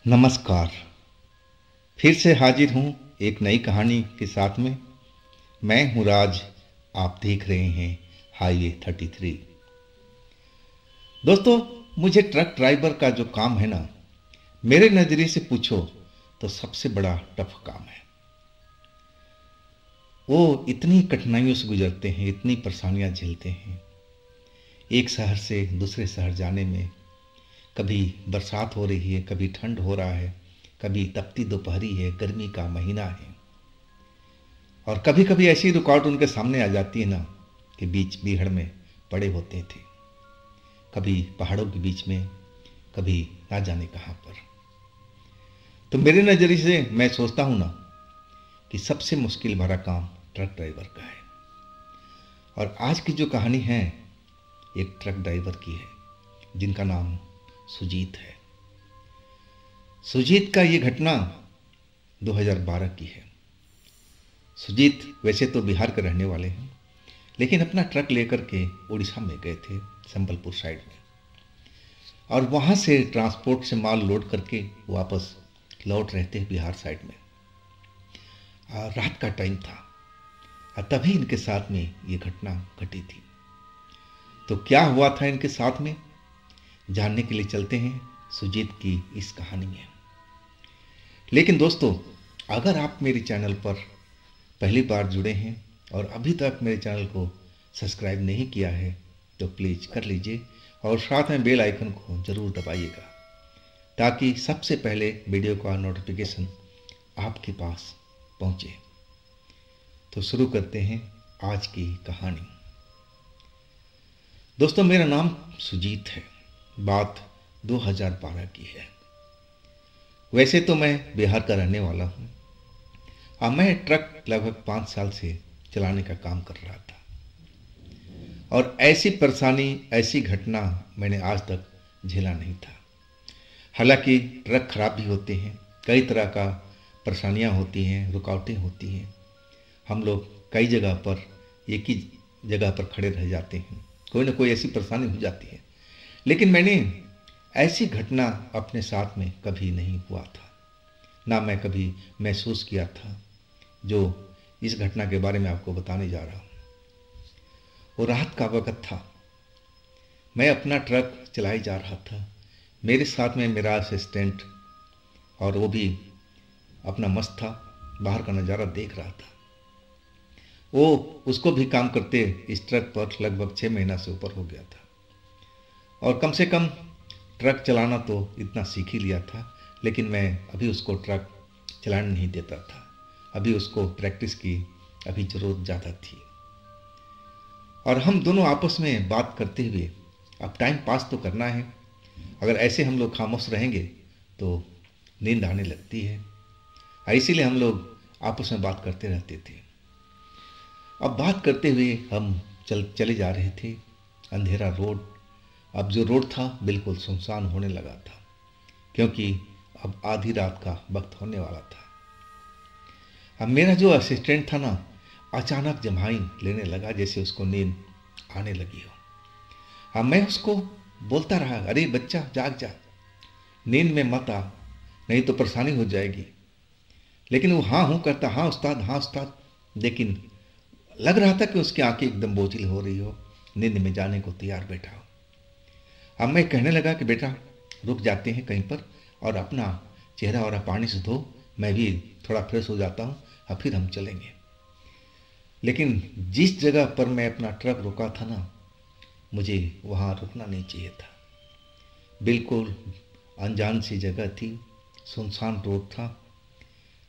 नमस्कार। फिर से हाजिर हूँ एक नई कहानी के साथ में। मैं हूँ राज। आप देख रहे हैं हाईवे 33। दोस्तों, मुझे ट्रक ड्राइवर का जो काम है ना, मेरे नज़रिए से पूछो तो सबसे बड़ा टफ काम है। वो इतनी कठिनाइयों से गुजरते हैं, इतनी परेशानियाँ झेलते हैं। एक शहर से दूसरे शहर जाने में कभी बरसात हो रही है, कभी ठंड हो रहा है, कभी तपती दोपहरी है, गर्मी का महीना है, और कभी कभी ऐसी रुकावट उनके सामने आ जाती है ना कि बीच बीहड़ में पड़े होते थे। कभी पहाड़ों के बीच में, कभी ना जाने कहाँ पर। तो मेरे नज़रिए से मैं सोचता हूँ ना कि सबसे मुश्किल भरा काम ट्रक ड्राइवर का है। और आज की जो कहानी है एक ट्रक ड्राइवर की है जिनका नाम सुजीत है। सुजीत का ये घटना 2012 की है। सुजीत वैसे तो बिहार के रहने वाले हैं, लेकिन अपना ट्रक लेकर के उड़ीसा में गए थे, संबलपुर साइड में, और वहाँ से ट्रांसपोर्ट से माल लोड करके वापस लौट रहे थे बिहार साइड में। रात का टाइम था और तभी इनके साथ में ये घटना घटी थी। तो क्या हुआ था इनके साथ में, जानने के लिए चलते हैं सुजीत की इस कहानी में। लेकिन दोस्तों, अगर आप मेरे चैनल पर पहली बार जुड़े हैं और अभी तक मेरे चैनल को सब्सक्राइब नहीं किया है तो प्लीज़ कर लीजिए, और साथ में बेल आइकन को ज़रूर दबाइएगा ताकि सबसे पहले वीडियो का नोटिफिकेशन आपके पास पहुंचे। तो शुरू करते हैं आज की कहानी। दोस्तों, मेरा नाम सुजीत है। बात 2012 की है। वैसे तो मैं बिहार का रहने वाला हूँ और मैं ट्रक लगभग 5 साल से चलाने का काम कर रहा था, और ऐसी परेशानी, ऐसी घटना मैंने आज तक झेला नहीं था। हालांकि ट्रक खराब भी होते हैं, कई तरह का परेशानियाँ होती हैं, रुकावटें होती हैं। हम लोग कई जगह पर एक ही जगह पर खड़े रह जाते हैं, कोई ना कोई ऐसी परेशानी हो जाती है। लेकिन मैंने ऐसी घटना अपने साथ में कभी नहीं हुआ था, ना मैं कभी महसूस किया था जो इस घटना के बारे में आपको बताने जा रहा हूँ। वो रात का वक़्त था, मैं अपना ट्रक चलाए जा रहा था। मेरे साथ में मेरा असिस्टेंट, और वो भी अपना मस्त था, बाहर का नज़ारा देख रहा था। वो उसको भी काम करते इस ट्रक पर लगभग 6 महीना से ऊपर हो गया था, और कम से कम ट्रक चलाना तो इतना सीख ही लिया था। लेकिन मैं अभी उसको ट्रक चलाने नहीं देता था, अभी उसको प्रैक्टिस की अभी ज़रूरत ज़्यादा थी। और हम दोनों आपस में बात करते हुए, अब टाइम पास तो करना है, अगर ऐसे हम लोग खामोश रहेंगे तो नींद आने लगती है, इसीलिए हम लोग आपस में बात करते रहते थे। अब बात करते हुए हम चले जा रहे थे। अंधेरा रोड, अब जो रोड था बिल्कुल सुनसान होने लगा था, क्योंकि अब आधी रात का वक्त होने वाला था। अब मेरा जो असिस्टेंट था ना, अचानक जम्हाई लेने लगा, जैसे उसको नींद आने लगी हो। अब मैं उसको बोलता रहा, अरे बच्चा जाग जा, नींद में मत आ, नहीं तो परेशानी हो जाएगी। लेकिन वो हाँ हूँ करता, हाँ उस्ताद, हाँ उस्ताद। लेकिन लग रहा था कि उसकी आंखें एकदम बोझिल हो रही हो, नींद में जाने को तैयार बैठा हो। अब मैं कहने लगा कि बेटा रुक जाते हैं कहीं पर, और अपना चेहरा और पानी से धो, मैं भी थोड़ा फ्रेश हो जाता हूँ और फिर हम चलेंगे। लेकिन जिस जगह पर मैं अपना ट्रक रुका था ना, मुझे वहाँ रुकना नहीं चाहिए था। बिल्कुल अनजान सी जगह थी, सुनसान रोड था,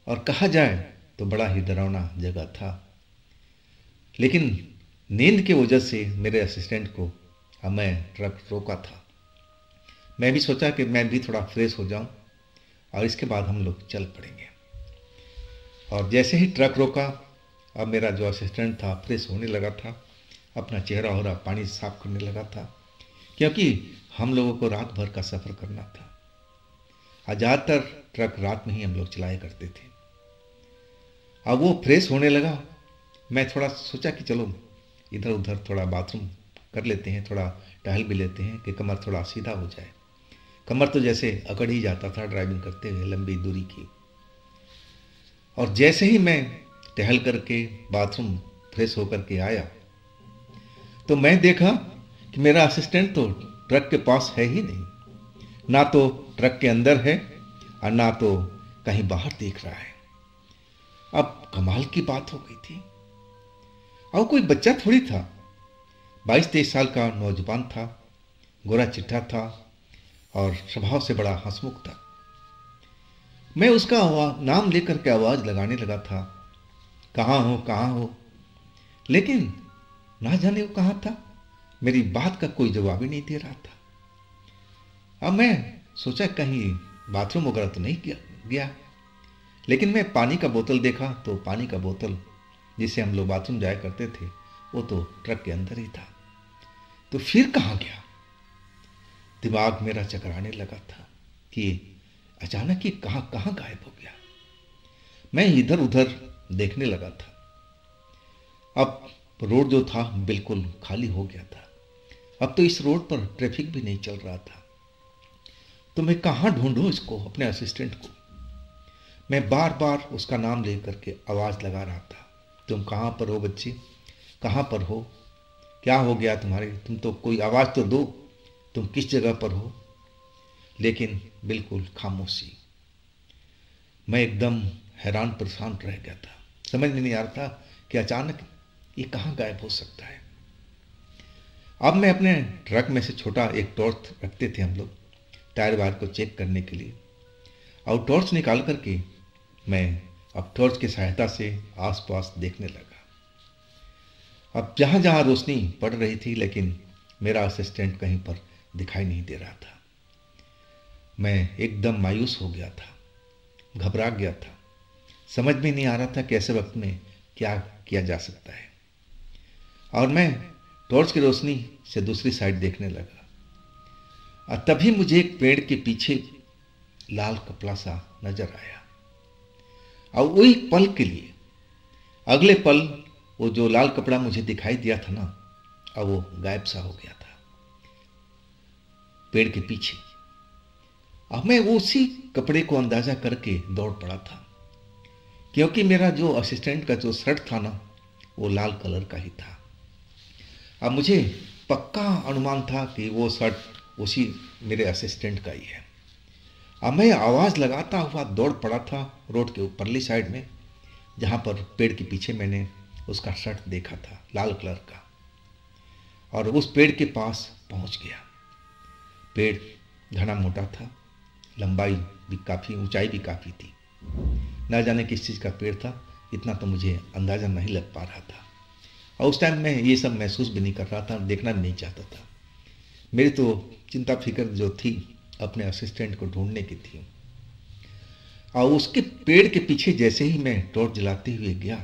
और कहा जाए तो बड़ा ही डरावना जगह था। लेकिन नींद की वजह से मेरे असिस्टेंट को अब मैं ट्रक रोका था। मैं भी सोचा कि मैं भी थोड़ा फ्रेश हो जाऊं और इसके बाद हम लोग चल पड़ेंगे। और जैसे ही ट्रक रोका, अब मेरा जो असिस्टेंट था फ्रेश होने लगा था, अपना चेहरा हो रहा पानी साफ करने लगा था, क्योंकि हम लोगों को रात भर का सफ़र करना था। ज़्यादातर ट्रक रात में ही हम लोग चलाया करते थे। अब वो फ्रेश होने लगा, मैं थोड़ा सोचा कि चलो इधर उधर थोड़ा बाथरूम कर लेते हैं, थोड़ा टहल भी लेते हैं कि कमर थोड़ा सीधा हो जाए। कमर तो जैसे अकड़ ही जाता था ड्राइविंग करते हुए लंबी दूरी की। और जैसे ही मैं टहल करके बाथरूम फ्रेश होकर के आया तो मैं देखा कि मेरा असिस्टेंट तो ट्रक के पास है ही नहीं, ना तो ट्रक के अंदर है और ना तो कहीं बाहर देख रहा है। अब कमाल की बात हो गई थी। और कोई बच्चा थोड़ी था, 22-23 साल का नौजवान था, गोरा चिट्ठा था और स्वभाव से बड़ा हंसमुख था। मैं उसका नाम लेकर के आवाज लगाने लगा था, कहाँ हो कहाँ हो, लेकिन ना जाने वो कहाँ था, मेरी बात का कोई जवाब ही नहीं दे रहा था। अब मैं सोचा कहीं बाथरूम वगैरह तो नहीं गया, लेकिन मैं पानी का बोतल देखा तो पानी का बोतल जिसे हम लोग बाथरूम जाया करते थे वो तो ट्रक के अंदर ही था। तो फिर कहाँ गया? दिमाग मेरा चकराने लगा था कि अचानक ही कहाँ कहाँ गायब हो गया। मैं इधर उधर देखने लगा था। अब रोड जो था बिल्कुल खाली हो गया था। अब तो इस रोड पर ट्रैफिक भी नहीं चल रहा था। तो मैं कहाँ ढूंढूं इसको, अपने असिस्टेंट को। मैं बार बार उसका नाम लेकर के आवाज़ लगा रहा था, तुम कहाँ पर हो बच्चे, कहाँ पर हो, क्या हो गया तुम्हारे, तुम तो कोई आवाज़ तो दो, तुम किस जगह पर हो। लेकिन बिल्कुल खामोशी। मैं एकदम हैरान परेशान रह गया था। समझ में नहीं आ रहा था कि अचानक ये कहाँ गायब हो सकता है। अब मैं अपने ट्रक में से छोटा एक टॉर्च रखते थे हम लोग टायर वायर को चेक करने के लिए, और टॉर्च निकाल करके मैं अब टॉर्च की सहायता से आसपास देखने लगा। अब जहाँ जहाँ रोशनी पड़ रही थी, लेकिन मेरा असिस्टेंट कहीं पर दिखाई नहीं दे रहा था। मैं एकदम मायूस हो गया था, घबरा गया था। समझ में नहीं आ रहा था कि ऐसे वक्त में क्या किया जा सकता है। और मैं टॉर्च की रोशनी से दूसरी साइड देखने लगा, और तभी मुझे एक पेड़ के पीछे लाल कपड़ा सा नजर आया। और वही पल के लिए अगले पल वो जो लाल कपड़ा मुझे दिखाई दिया था ना, अब वो गायब सा हो गया था पेड़ के पीछे। अब मैं उसी कपड़े को अंदाजा करके दौड़ पड़ा था, क्योंकि मेरा जो असिस्टेंट का जो शर्ट था ना वो लाल कलर का ही था। अब मुझे पक्का अनुमान था कि वो शर्ट उसी मेरे असिस्टेंट का ही है। अब मैं आवाज़ लगाता हुआ दौड़ पड़ा था रोड के ऊपरली साइड में, जहाँ पर पेड़ के पीछे मैंने उसका शर्ट देखा था लाल कलर का, और उस पेड़ के पास पहुँच गया। पेड़ घना मोटा था, लंबाई भी काफ़ी, ऊंचाई भी काफ़ी थी। ना जाने किस चीज़ का पेड़ था, इतना तो मुझे अंदाज़ा नहीं लग पा रहा था। और उस टाइम मैं ये सब महसूस भी नहीं कर रहा था, देखना भी नहीं चाहता था। मेरी तो चिंता फिक्र जो थी अपने असिस्टेंट को ढूंढने की थी। और उसके पेड़ के पीछे जैसे ही मैं टॉर्च जलाते हुए गया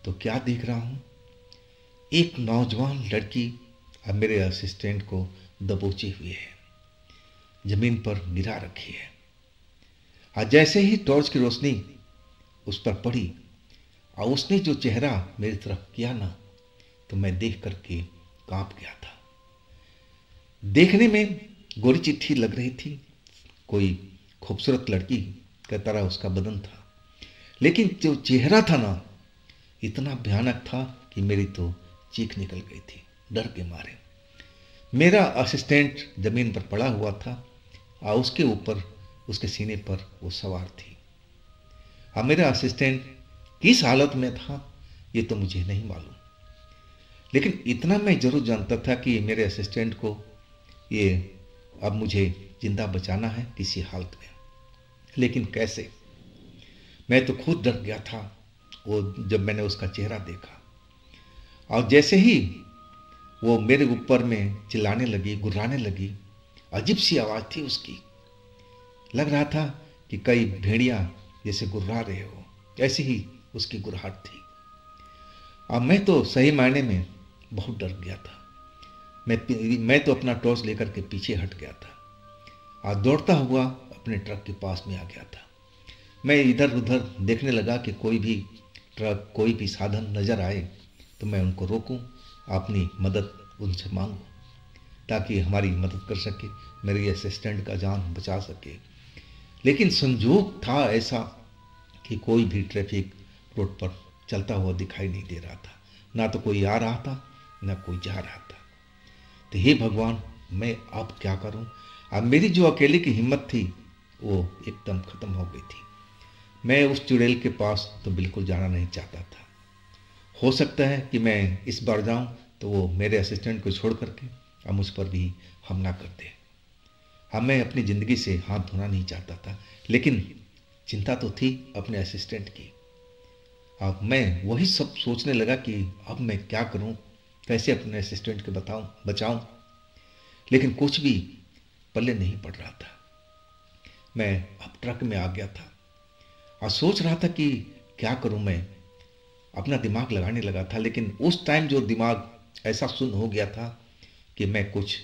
तो क्या देख रहा हूँ, एक नौजवान लड़की अब मेरे असिस्टेंट को दबोचे हुए है, जमीन पर गिरा रखी है। और जैसे ही टॉर्च की रोशनी उस पर पड़ी और उसने जो चेहरा मेरी तरफ किया ना, तो मैं देख करके कांप गया था। देखने में गोरी चिट्ठी लग रही थी, कोई खूबसूरत लड़की की तरह उसका बदन था, लेकिन जो चेहरा था ना इतना भयानक था कि मेरी तो चीख निकल गई थी डर के मारे। मेरा असिस्टेंट जमीन पर पड़ा हुआ था और उसके ऊपर उसके सीने पर वो सवार थी। अब मेरा असिस्टेंट किस हालत में था ये तो मुझे नहीं मालूम, लेकिन इतना मैं जरूर जानता था कि मेरे असिस्टेंट को ये अब मुझे जिंदा बचाना है किसी हालत में। लेकिन कैसे? मैं तो खुद डर गया था वो जब मैंने उसका चेहरा देखा। और जैसे ही वो मेरे ऊपर में चिल्लाने लगी, गुर्राने लगी, अजीब सी आवाज़ थी उसकी, लग रहा था कि कई भेड़िया जैसे गुर्रा रहे हो, ऐसी ही उसकी गुर्राहट थी। अब मैं तो सही मायने में बहुत डर गया था। मैं तो अपना टॉर्च लेकर के पीछे हट गया था और दौड़ता हुआ अपने ट्रक के पास में आ गया था। मैं इधर उधर देखने लगा कि कोई भी ट्रक, कोई भी साधन नज़र आए तो मैं उनको रोकूं, अपनी मदद उनसे मांगूं। ताकि हमारी मदद कर सके, मेरी असिस्टेंट का जान बचा सके। लेकिन संजोग था ऐसा कि कोई भी ट्रैफिक रोड पर चलता हुआ दिखाई नहीं दे रहा था, ना तो कोई आ रहा था ना कोई जा रहा था। तो हे भगवान, मैं अब क्या करूं? अब मेरी जो अकेले की हिम्मत थी वो एकदम खत्म हो गई थी। मैं उस चुड़ैल के पास तो बिल्कुल जाना नहीं चाहता था। हो सकता है कि मैं इस बार जाऊं तो वो मेरे असिस्टेंट को छोड़ करके अब मुझ पर भी हमला कर दे। हाँ, मैं अपनी ज़िंदगी से हाथ धोना नहीं चाहता था, लेकिन चिंता तो थी अपने असिस्टेंट की। अब मैं वही सब सोचने लगा कि अब मैं क्या करूं, कैसे अपने असिस्टेंट को बचाऊं। लेकिन कुछ भी पल्ले नहीं पड़ रहा था। मैं अब ट्रक में आ गया था और सोच रहा था कि क्या करूं। मैं अपना दिमाग लगाने लगा था, लेकिन उस टाइम जो दिमाग ऐसा सुन्न हो गया था कि मैं कुछ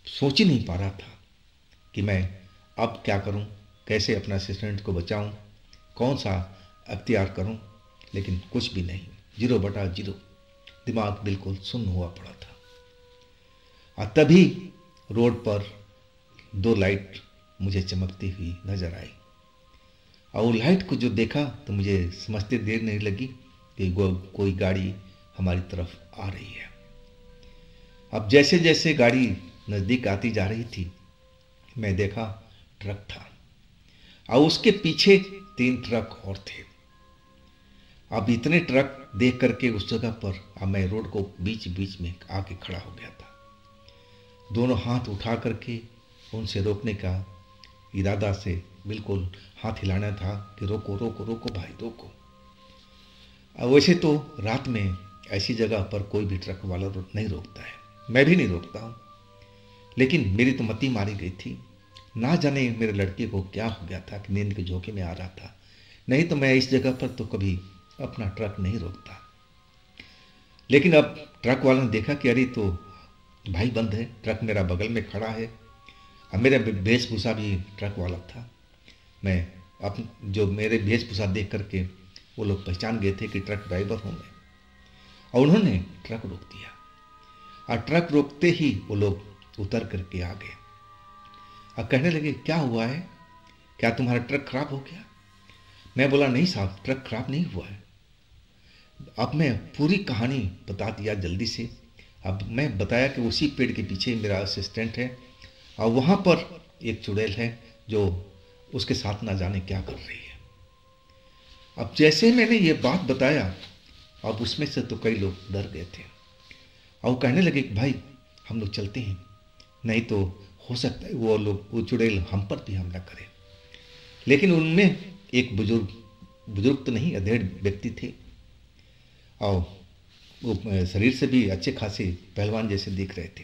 सोच ही नहीं पा रहा था कि मैं अब क्या करूं, कैसे अपना असिस्टेंट को बचाऊं, कौन सा अख्तियार करूं। लेकिन कुछ भी नहीं, 0/0। दिमाग बिल्कुल सुन्न हुआ पड़ा था। और तभी रोड पर 2 लाइट मुझे चमकती हुई नजर आई। और वो लाइट को जो देखा तो मुझे समझते देर नहीं लगी कि कोई गाड़ी हमारी तरफ आ रही है। अब जैसे जैसे गाड़ी नज़दीक आती जा रही थी, मैं देखा ट्रक था और उसके पीछे 3 ट्रक और थे। अब इतने ट्रक देख करके उस जगह पर अब मैं रोड को बीच बीच में आके खड़ा हो गया था। दोनों हाथ उठा करके उनसे रोकने का इरादा से बिल्कुल हाथ हिलाना था कि रोको रोको रोको भाई रोको। अब वैसे तो रात में ऐसी जगह पर कोई भी ट्रक वाला नहीं रोकता है, मैं भी नहीं रोकता हूँ। लेकिन मेरी तो मति मारी गई थी। ना जाने मेरे लड़के को क्या हो गया था कि नींद के झोंके में आ रहा था। नहीं तो मैं इस जगह पर तो कभी अपना ट्रक नहीं रोकता। लेकिन अब ट्रक वाले ने देखा कि अरे तो भाई बंद है, ट्रक मेरा बगल में खड़ा है। अब मेरा वेशभूषा भी ट्रक वाला था। मैं जो मेरे वेशभूषा देख करके वो लोग पहचान गए थे कि ट्रक ड्राइवर हूँ मैं। और उन्होंने ट्रक रोक दिया और ट्रक रोकते ही वो लोग उतर करके आ गए और कहने लगे क्या हुआ है, क्या तुम्हारा ट्रक खराब हो गया? मैं बोला नहीं साहब, ट्रक खराब नहीं हुआ है। अब मैं पूरी कहानी बता दिया जल्दी से। अब मैं बताया कि उसी पेड़ के पीछे मेरा असिस्टेंट है और वहाँ पर एक चुड़ैल है जो उसके साथ ना जाने क्या कर रही है। अब जैसे मैंने ये बात बताया, अब उसमें से तो कई लोग डर गए थे और वो कहने लगे कि भाई हम लोग चलते हैं, नहीं तो हो सकता है वो चुड़ैल हम पर भी हमला करे। लेकिन उनमें एक बुजुर्ग तो नहीं, अधेड़ व्यक्ति थे और वो शरीर से भी अच्छे खासे पहलवान जैसे दिख रहे थे।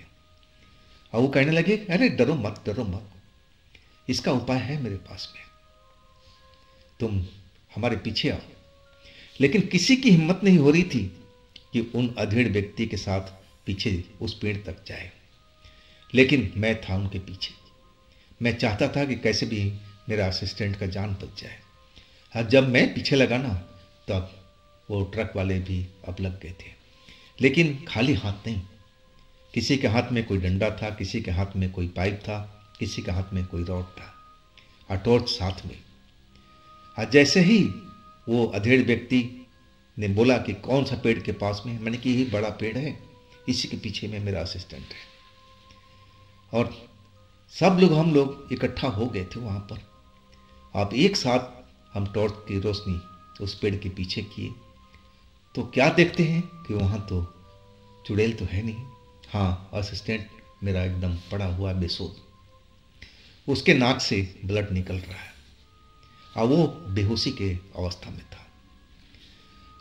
और वो कहने लगे अरे डरो मत, इसका उपाय है मेरे पास में, तुम हमारे पीछे आओ। लेकिन किसी की हिम्मत नहीं हो रही थी कि उन अधेड़ व्यक्ति के साथ पीछे उस पेड़ तक जाए। लेकिन मैं था उनके पीछे। मैं चाहता था कि कैसे भी मेरा असिस्टेंट का जान बच जाए। और जब मैं पीछे लगा ना, तब वो ट्रक वाले भी अब लग गए थे, लेकिन खाली हाथ नहीं। किसी के हाथ में कोई डंडा था, किसी के हाथ में कोई पाइप था, किसी के हाथ में कोई रॉड था और टॉर्च साथ में। और जैसे ही वो अधेड़ व्यक्ति ने बोला कि कौन सा पेड़ के पास में, मैंने कि यही बड़ा पेड़ है, इसी के पीछे में मेरा असिस्टेंट है। और सब लोग हम लोग इकट्ठा हो गए थे वहाँ पर। अब एक साथ हम टॉर्च की रोशनी उस पेड़ के पीछे किए तो क्या देखते हैं कि वहाँ तो चुड़ैल तो है नहीं। हाँ, असिस्टेंट मेरा एकदम पड़ा हुआ बेसुध, उसके नाक से ब्लड निकल रहा है और वो बेहोशी के अवस्था में था।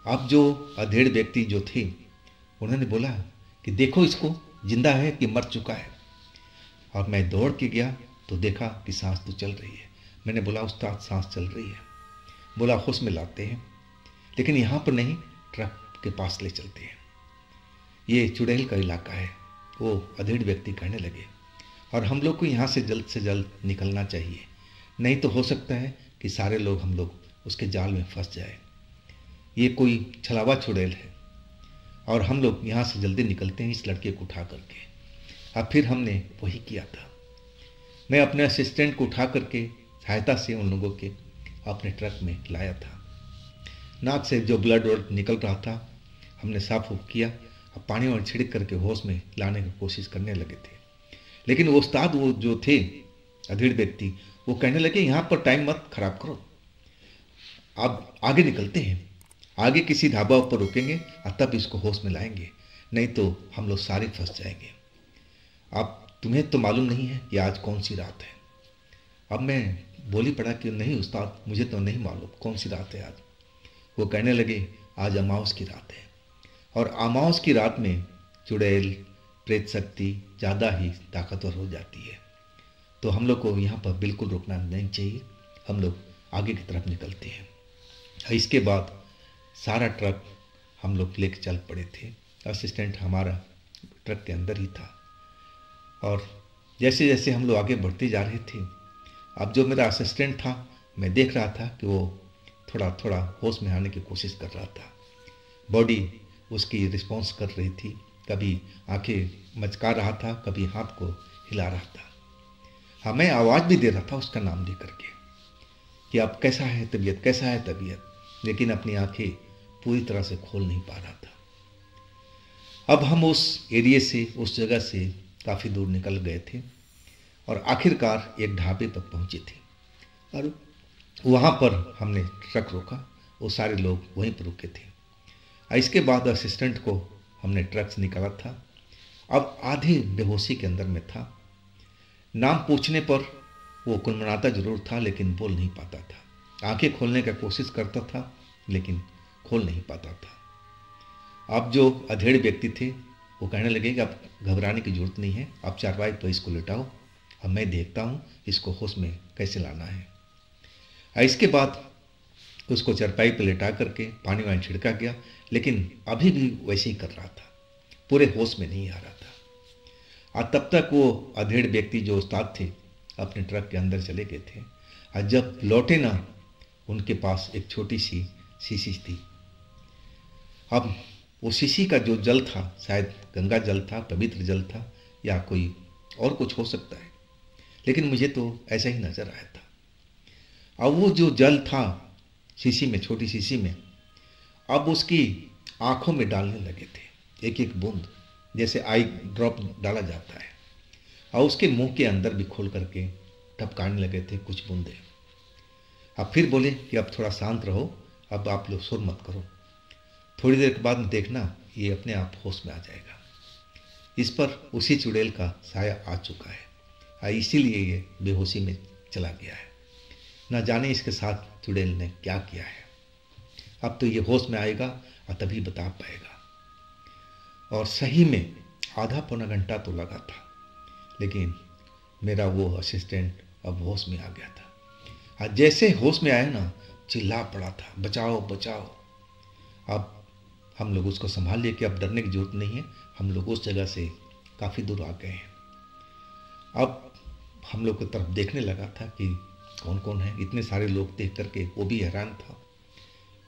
अब जो अधेड़ व्यक्ति जो थे उन्होंने बोला कि देखो इसको, जिंदा है कि मर चुका है। और मैं दौड़ के गया तो देखा कि सांस तो चल रही है। मैंने बोला उस्ताद सांस चल रही है। बोला होश में लाते हैं, लेकिन यहाँ पर नहीं, ट्रक के पास ले चलते हैं, ये चुड़ैल का इलाका है। वो अधेड़ व्यक्ति कहने लगे और हम लोग को यहाँ से जल्द निकलना चाहिए, नहीं तो हो सकता है कि सारे लोग हम लोग उसके जाल में फंस जाए। ये कोई छलावा चुड़ैल है और हम लोग यहाँ से जल्दी निकलते हैं इस लड़के को उठा करके। अब फिर हमने वही किया था। मैं अपने असिस्टेंट को उठा करके सहायता से उन लोगों के अपने ट्रक में लाया था। नाक से जो ब्लड वर्ड निकल रहा था हमने साफ किया। अब पानी और छिड़क करके होश में लाने की कोशिश करने लगे थे। लेकिन वो उस्ताद वो जो थे अधेड़ व्यक्ति, वो कहने लगे यहाँ पर टाइम मत खराब करो, अब आगे निकलते हैं, आगे किसी ढाबा पर रुकेंगे और तब इसको होश में लाएंगे, नहीं तो हम लोग सारे फंस जाएंगे। अब तुम्हें तो मालूम नहीं है कि आज कौन सी रात है। अब मैं बोली पड़ा कि नहीं उस्ताद, मुझे तो नहीं मालूम कौन सी रात है आज। वो कहने लगे आज अमावस की रात है, और अमावस की रात में चुड़ैल प्रेत शक्ति ज़्यादा ही ताकतवर हो जाती है, तो हम लोग को यहाँ पर बिल्कुल रुकना नहीं चाहिए। हम लोग आगे की तरफ निकलते हैं। इसके बाद सारा ट्रक हम लोग लेके चल पड़े थे। असिस्टेंट हमारा ट्रक के अंदर ही था, और जैसे जैसे हम लोग आगे बढ़ते जा रहे थे, अब जो मेरा असिस्टेंट था मैं देख रहा था कि वो थोड़ा थोड़ा होश में आने की कोशिश कर रहा था। बॉडी उसकी रिस्पॉन्स कर रही थी, कभी आंखें मचका रहा था, कभी हाथ को हिला रहा था। हाँ, मैं आवाज़ भी दे रहा था उसका नाम दे करके कि अब कैसा है तबीयत, कैसा है तबीयत, लेकिन अपनी आंखें पूरी तरह से खोल नहीं पा रहा था। अब हम उस एरिया से, उस जगह से काफ़ी दूर निकल गए थे और आखिरकार एक ढाबे पर पहुंचे थे, और वहाँ पर हमने ट्रक रोका। वो सारे लोग वहीं पर रुके थे। इसके बाद असिस्टेंट को हमने ट्रक से निकाला था। अब आधे बेहोशी के अंदर में था। नाम पूछने पर वो कुनमुनाता जरूर था, लेकिन बोल नहीं पाता था। आंखें खोलने का कोशिश करता था, लेकिन खोल नहीं पाता था। अब जो अधेड़ व्यक्ति थे वो कहने लगे कि अब घबराने की जरूरत नहीं है, आप चारपाई पर इसको लेटाओ, अब मैं देखता हूँ इसको होश में कैसे लाना है। इसके बाद उसको चारपाई पर लेटा करके पानी वानी छिड़का गया, लेकिन अभी भी वैसे ही कर रहा था, पूरे होश में नहीं आ रहा था। और तब तक वो अधेड़ व्यक्ति जो उस्ताद थे अपने ट्रक के अंदर चले गए थे, और जब लौटे ना उनके पास एक छोटी सी शीशी थी। अब वो शीशी का जो जल था शायद गंगा जल था, पवित्र जल था, या कोई और कुछ हो सकता है, लेकिन मुझे तो ऐसा ही नजर आया था। अब वो जो जल था शीशी में, छोटी शीशी में, अब उसकी आंखों में डालने लगे थे एक एक बूंद, जैसे आई ड्रॉप डाला जाता है, और उसके मुंह के अंदर भी खोल करके टपकाने लगे थे कुछ बूंदे। अब फिर बोले कि अब थोड़ा शांत रहो, अब आप लोग शोर मत करो, थोड़ी देर के बाद में देखना ये अपने आप होश में आ जाएगा। इस पर उसी चुड़ैल का साया आ चुका है, इसीलिए ये बेहोशी में चला गया है। न जाने इसके साथ चुड़ैल ने क्या किया है। अब तो ये होश में आएगा और तभी बता पाएगा। और सही में आधा पौना घंटा तो लगा था, लेकिन मेरा वो असिस्टेंट अब होश में आ गया था। और जैसे होश में आया ना, चिल्ला पड़ा था, बचाओ बचाओ। अब हम लोग उसको संभाल लिए कि अब डरने की जरूरत नहीं है, हम लोग उस जगह से काफ़ी दूर आ गए हैं। अब हम लोग की तरफ देखने लगा था कि कौन कौन है। इतने सारे लोग देख करके वो भी हैरान था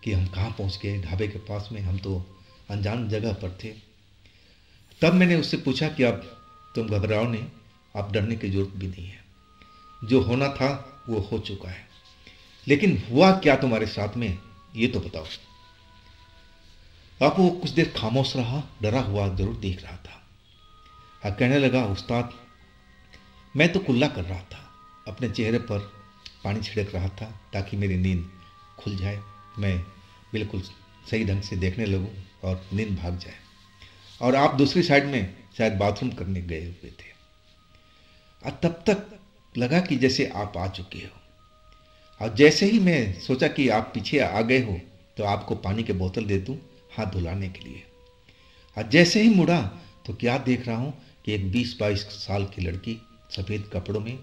कि हम कहाँ पहुँच गए ढाबे के पास में, हम तो अनजान जगह पर थे। तब मैंने उससे पूछा कि अब तुम घबराओ नहीं, अब डरने की जरूरत भी नहीं है, जो होना था वो हो चुका है, लेकिन हुआ क्या तुम्हारे साथ में ये तो बताओ। अब वो कुछ देर खामोश रहा, डरा हुआ जरूर देख रहा था। कहने लगा, उस्ताद मैं तो कुल्ला कर रहा था, अपने चेहरे पर पानी छिड़क रहा था ताकि मेरी नींद खुल जाए, मैं बिल्कुल सही ढंग से देखने लगूं और नींद भाग जाए। और आप दूसरी साइड में शायद बाथरूम करने गए हुए थे, और तब तक लगा कि जैसे आप आ चुके हो। और जैसे ही मैं सोचा कि आप पीछे आ गए हो तो आपको पानी की बोतल दे दूं हाथ धुलाने के लिए। और जैसे ही मुड़ा तो क्या देख रहा हूं कि एक 20-22 साल की लड़की सफ़ेद कपड़ों में,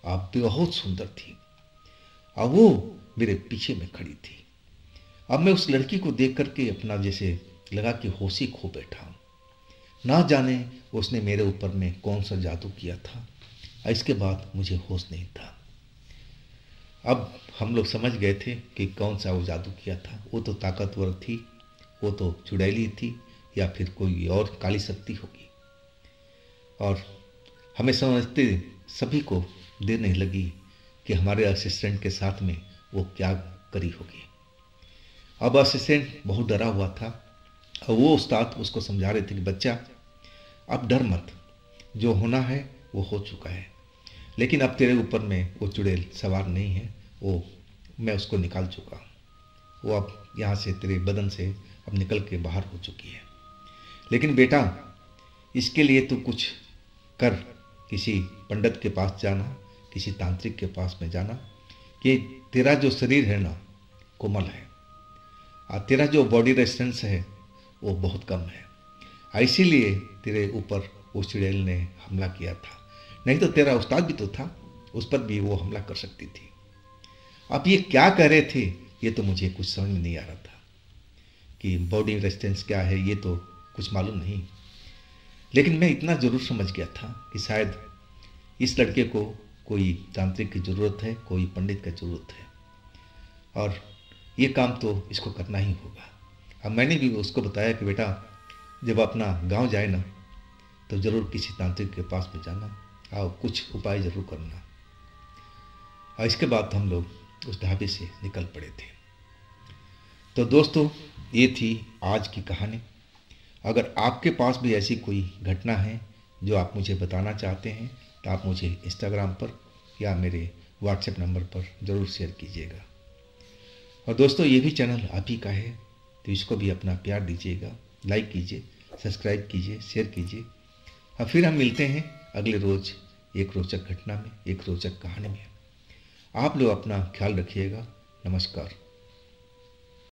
आप बहुत सुंदर थी, और वो मेरे पीछे में खड़ी थी। अब मैं उस लड़की को देख करके अपना जैसे लगा कि होश ही खो बैठा हूँ। ना जाने उसने मेरे ऊपर में कौन सा जादू किया था, इसके बाद मुझे होश नहीं था। अब हम लोग समझ गए थे कि कौन सा वो जादू किया था। वो तो ताकतवर थी, वो तो चुड़ैली थी, या फिर कोई और काली शक्ति होगी। और हमें समझते सभी को देर नहीं लगी कि हमारे असिस्टेंट के साथ में वो क्या करी होगी। अब असिस्टेंट बहुत डरा हुआ था और वो उस्ताद उसको समझा रहे थे कि बच्चा अब डर मत, जो होना है वो हो चुका है, लेकिन अब तेरे ऊपर में वो चुड़ैल सवार नहीं है, वो मैं उसको निकाल चुका हूँ, वो अब यहाँ से तेरे बदन से अब निकल के बाहर हो चुकी है। लेकिन बेटा इसके लिए तू कुछ कर, किसी पंडित के पास जाना, किसी तांत्रिक के पास में जाना, कि तेरा जो शरीर है ना कोमल है और तेरा जो बॉडी रेजिस्टेंस है वो बहुत कम है, इसीलिए तेरे ऊपर उस चुड़ैल ने हमला किया था, नहीं तो तेरा उस्ताद भी तो था, उस पर भी वो हमला कर सकती थी। अब ये क्या कह रहे थे ये तो मुझे कुछ समझ में नहीं आ रहा था कि बॉडी रेजिस्टेंस क्या है, ये तो कुछ मालूम नहीं। लेकिन मैं इतना ज़रूर समझ गया था कि शायद इस लड़के को कोई तांत्रिक की ज़रूरत है, कोई पंडित की ज़रूरत है, और ये काम तो इसको करना ही होगा। अब मैंने भी उसको बताया कि बेटा जब अपना गांव जाए ना तो ज़रूर किसी तांत्रिक के पास में जाना और कुछ उपाय ज़रूर करना। और इसके बाद हम लोग उस ढाबे से निकल पड़े थे। तो दोस्तों ये थी आज की कहानी। अगर आपके पास भी ऐसी कोई घटना है जो आप मुझे बताना चाहते हैं तो आप मुझे इंस्टाग्राम पर या मेरे व्हाट्सएप नंबर पर ज़रूर शेयर कीजिएगा। और दोस्तों ये भी चैनल आप ही का है तो इसको भी अपना प्यार दीजिएगा, लाइक कीजिए, सब्सक्राइब कीजिए, शेयर कीजिए। और फिर हम मिलते हैं अगले रोज़ एक रोचक घटना में, एक रोचक कहानी में। आप लोग अपना ख्याल रखिएगा। नमस्कार।